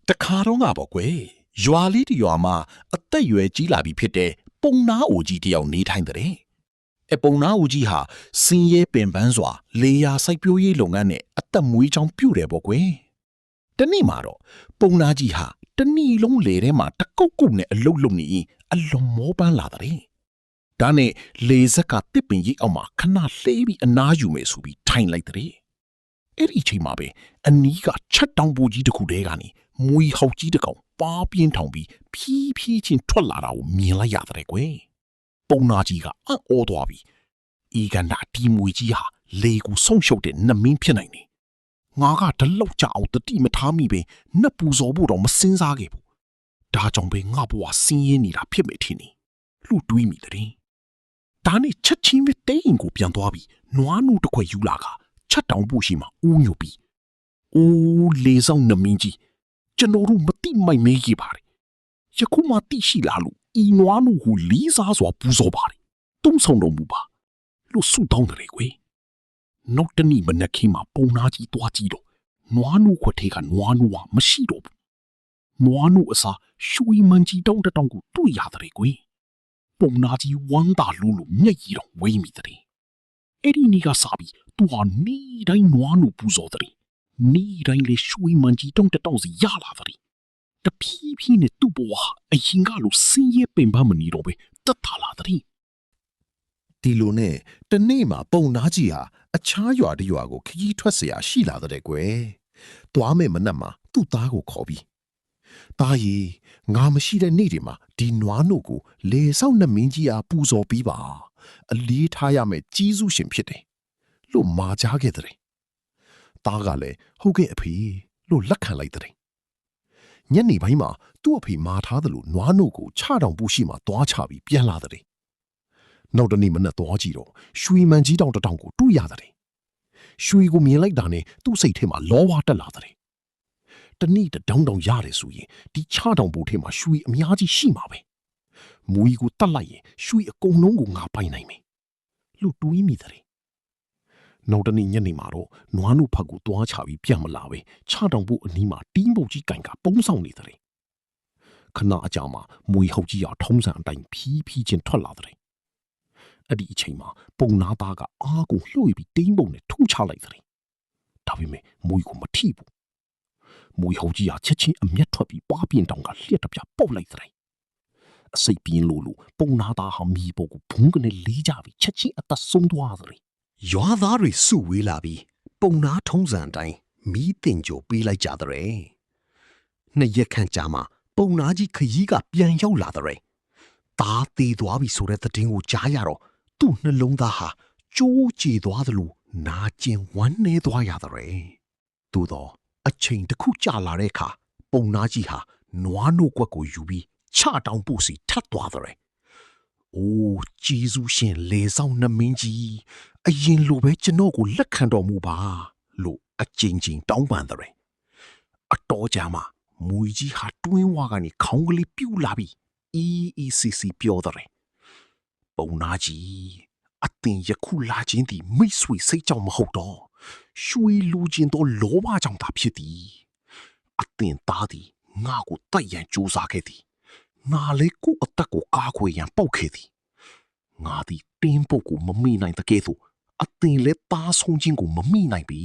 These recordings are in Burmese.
တခါတော့ငါပေါ့ကွယ်ရွာလေးတရွာမှာအသက်ရွယ်ကြီးလာပြီဖြစ်တဲ့ပုံနာအိုကြီးတယောက်နေထိုင်တဲ့အပုံနာအိုကြီးဟာစင်းရဲပင်ပန်းစွာလေယာစိုက်ပျိုးရေးလုပ်ငန်းနဲ့အသက်မွေးချောင်းပြုတ်တယ်ပေါ့ကွယ်တနေ့မှာတော့ပုံနာကြီးဟာတနေ့လုံးလေထဲမှာတကုတ်ကုတ်နဲ့အလုတ်လုတ်နေရင်အလွန်မောပန်းလာတဲ့ဒါနဲ့လေဆက်ကတစ်ပင်ရိပ်အောက်မှာခဏလှေးပြီးအနားယူမယ်ဆိုပြီးထိုင်လိုက်တဲ့အဲ့ဒီအချိန်မှာပဲအနီးကချက်တောင်ပူကြီးတစ်ခုတည်းကနေမွေဟောက်ကြီးတစ်ကောင်ပါပြင်းထောင်ပြီးဖြည်းဖြည်းချင်းထွက်လာတာကိုမြင်လိုက်ရတဲ့ကွယ်ပုံနာကြီးကအံ့ဩသွားပြီးဤကန္တာဒီမွေကြီးဟာလေကိုဆုံးရှုပ်တဲ့နှမင်းဖြစ်နိုင်တယ်ငါကတလောက်ကြအောင်တတိမထားမိပဲနှက်ပူဇော်ဖို့တော့မစင်စားခဲ့ဘူးဒါကြောင့်ပဲငါဘဝဆင်းရဲနေတာဖြစ်မယ်ထင်နေလှူတွေးမိတဲ့ဒါနဲ့ချက်ချင်းပဲတိတ်ရင်ကိုပြန်သွားပြီးနွားနုတစ်ခွက်ယူလာကချက်တောင်ပူရှိမှာဦးညိုပြီးအိုးလေဆောင်နှမင်းကြီးကျွန်တော်တို့မတိမိုက်မဲကြီးပါတယ်ယခုမှတိရှိလာလို့ဤနွားနုကိုလီးစားစွာပူဇော်ပါတယ်တုံးဆောင်တော်မူပါလို့ဆုတောင်းတယ်ကွယ်နောက်တနေ့မနက်ခင်းမှာပုံနာကြီးတွားကြည့်တော့နွားနုခွက်ထဲကနွားနုကမရှိတော့ဘူးနွားနုအစားရွှေမန်ကြီးတောင်းတတောင်းကိုတွေ့ရတယ်ကွယ်ပုံနာကြီးဝမ်းသာလို့မျက်ရည်တော့ဝေးမိတယ်အဲ့ဒီနေ့ကစပြီးသူဟာနေ့တိုင်းနွားနုပူဇော်တယ်နေ့တိုင်းလေရွှေမန်ကြီးတောင်းတတောင်းစီရလာတယ်တဖြည်းဖြည်းနဲ့သူ့ဘဝအရင်ကလိုဆင်းရဲပင်ပန်းမနေတော့ပဲတက်တာလာတယ်ဒီလိုနဲ့တနေ့မှာပုံနာကြီးဟာအခြားရွာတစ်ရွာကိုခရီးထွက်เสียရှိလာတဲ့ကွယ်။သွားမယ်မနှက်မှာသူ့သားကိုခေါ်ပြီး။သားရီငါမရှိတဲ့နေ့တွေမှာဒီနွားနို့ကိုလေဆောက်နှမင်းကြီးအားပူဇော်ပြီးပါ။အလေးထားရမယ်ကြီးစုရှင်ဖြစ်တယ်။လို့မာကြားခဲ့တဲ့။သားကလည်းဟုတ်ကဲ့အဖေလို့လက်ခံလိုက်တဲ့။ညနေပိုင်းမှာသူ့အဖေမာထားတယ်လို့နွားနို့ကိုချတောင်ပူရှိမှသွားချပြီးပြန်လာတဲ့။နောက်တနေ့မနက်သွားကြည့်တော့ရွှေမန်ကြီးတောင်တတောင်ကိုတွေ့ရတယ်။ရွှေကိုမြင်လိုက်တာနဲ့သူ့စိတ်ထဲမှာလောဝါတက်လာတယ်။တနေ့တောင်တောင်ရတယ်ဆိုရင်ဒီချတောင်ပူထဲမှာရွှေအများကြီးရှိမှာပဲ။မူကြီးကိုတတ်လိုက်ရင်ရွှေအကုန်လုံးကိုငါပိုင်နိုင်မယ်။လို့တွေးမိတယ်။နောက်တနေ့ညနေမှာတော့နွားနုဖက်ကိုသွားချပြီးပြန်မလာပဲချတောင်ပူအနီးမှာတင်းပုတ်ကြီးကင်ကပုံးဆောင်နေတယ်။ခဏအကြာမှာမွေဟုတ်ကြီးရထုံးစံအတိုင်းဖြည်းဖြည်းချင်းထွက်လာတယ်အဲ့ဒီအချိန်မှာပုံနာသားကအားကိုလှုပ်ပြီးတင်းပုံနဲ့ထုချလိုက်တယ်။ဒါပေမဲ့မွေကိုမထိဘူး။မွေဟော်ကြီးဟာချက်ချင်းအမျက်ထွက်ပြီးပွားပြင်းတောင်ကလျှက်တပြပုတ်လိုက်တယ်။အစိတ်ပြင်းလို့ပုံနာသားဟာမိဖို့ကိုဘုံကနေလေးကြပြီးချက်ချင်းအသက်ဆုံးသွားတယ်။ရွာသားတွေစုဝေးလာပြီးပုံနာထုံးစံအတိုင်းမီးတင်ကြိုပေးလိုက်ကြတဲ့။နှစ်ရက်ခန့်ကြာမှပုံနာကြီးခရီးကပြန်ရောက်လာတဲ့။သားသေးသွားပြီဆိုတဲ့သတင်းကိုကြားရတော့သူ့နှလုံးသားဟာကြိုးကြေသွားသလိုနာကျင်ဝမ်းနည်းသွားရတဲ့။သို့တော့အချိန်တစ်ခုကြာလာတဲ့အခါပုံနာကြီးဟာနွားနို့ကွက်ကိုယူပြီးချတောင်ပို့စီထပ်သွားတဲ့။အိုးဂျေဇုရှင်လေဆောင်နှမင်းကြီးအရင်လိုပဲကျွန်တော်ကိုလက်ခံတော်မူပါလို့အကြိမ်ကြိမ်တောင်းပန်တဲ့။အတော်ကြာမှမွေကြီးဟာတွင်းဝါကနေခေါင်းကလေးပြူလာပြီးEECC ပြောတဲ့ပုံနာကြီးအတင်ယခုလာခြင်းသည်မိတ်ဆွေစိတ်ကြောင့်မဟုတ်တော့ရွှေလူချင်းသောလောဘကြောင့်သာဖြစ်သည်အတင်သားသည်ငါကိုတိုက်ရန်ကြိုးစားခဲ့သည်ငါလည်းကိုယ့်အသက်ကိုကာကွယ်ရန်ပုတ်ခဲ့သည်ငါသည်တင်းပုတ်ကိုမမိနိုင်တကယ်သို့အတင်လည်းသားဆုံးခြင်းကိုမမိနိုင်ပြီ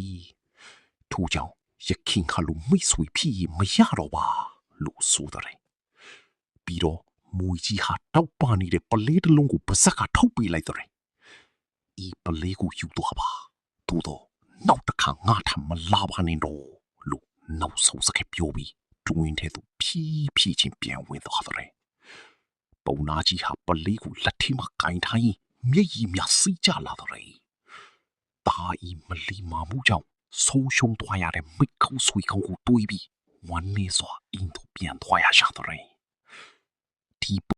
ထို့ကြောင့်ယခင်ခါလိုမိတ်ဆွေဖြစ်မရတော့ပါလို့ဆိုတဲ့ပြီးတော့မွေကြီးဟာတောက်ပနေတဲ့ပလေးတစ်လုံးကိုပါဇက်ကထုတ်ပေးလိုက်တဲ့။ဤပလေးကိုယူသွားပါ။သို့တော့နောက်တစ်ခါငါထမလာပါနဲ့တော့လို့နောက်ဆုံးစကားပြောပြီးတွင်ထဲသို့ဖြည်းဖြည်းချင်းပြန်ဝင်သွားတဲ့။ပုံနာကြီးဟာပလေးကိုလက်ထဲမှာကင်ထားရင်မျက်ရည်များစီးကျလာတဲ့။ဒါဤမလီမာမှုကြောင့်ဆုံးရှုံးသွားရတဲ့မိတ်ခေါဆွေခေါကိုတွေးပြီးဝမ်းနေစွာအင်းတို့ပြန်သွားရရှာတဲ့။